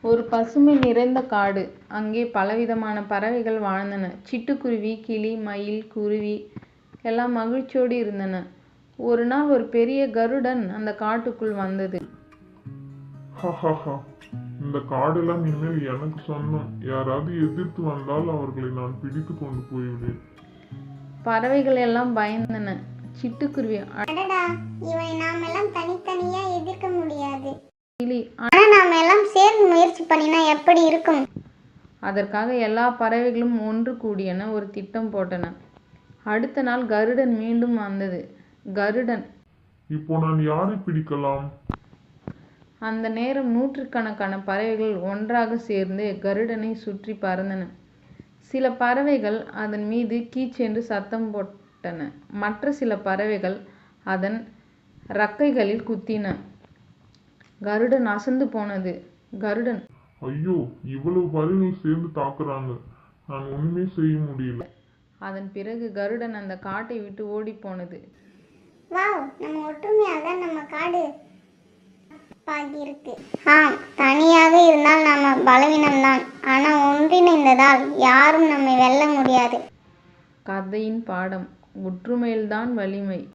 ஒரு பசுமை நிறைந்த காடு. அங்கே பலவிதமான பறவைகள் வாழ்ந்தன. சிட்டுக்குருவி, கிளி, மயில், குருவி எல்லாம் மகிழ்ச்சியோடு இருந்தன. ஒரு நாள் ஒரு பெரிய கருடன் அந்த காட்டுக்குள் வந்தது. இந்த காடெல்லாம் இனிமேல் எனக்கு சொந்தம். யாராவது எதிர்த்து வந்தால் அவர்களை நான் பிடித்து கொண்டு போய்விடுவேன். பறவைகள் எல்லாம் பயந்தன. சிட்டுக்குருவி, அடடா, இவனை நாமெல்லாம் தனித்தனியா எதிர்க்க முடியாது. கிளி, ஆனா நாம எல்லாம் சேர்ந்து முயற்சி பண்ணினா எப்படி இருக்கும்? அதற்காக எல்லா பறவைகளும் ஒன்று கூடியன, ஒரு திட்டம் போட்டன. அடுத்த நாள் கருடன் மீண்டும் வந்தது. கருடன், இப்போ நான் யாரை பிடிக்கலாம்? அந்த நேரம் நூற்றுக்கணக்கான பறவைகள் ஒன்றாக சேர்ந்து கருடனை சுற்றி பறந்தன. சில பறவைகள் அதன் மீது கீச்சென்று சத்தம் போட்டன. மற்ற சில பறவைகள் அதன் இறக்கைகளில் குத்தின. கருடன் அசந்து போனது. கருடன், ஐயோ, இவ்வளவு பறவைகள் சேர்ந்து தாக்குறாங்க, நான் ஒண்ணுமே செய்ய முடியல. அதன் பிறகு கருடன் அந்த காட்டை விட்டு ஓடி போனது. வாவ், நம்ம ஒற்றுமையாக நம்ம காடு இருக்கு. ஆம், தனியாக இருந்தால் நாம பலவீனம்தான். ஆனா ஒன்றிணைந்ததால் யாரும் நம்மை வெல்ல முடியாது. கதையின் பாடம்: ஒற்றுமையில்தான் வலிமை.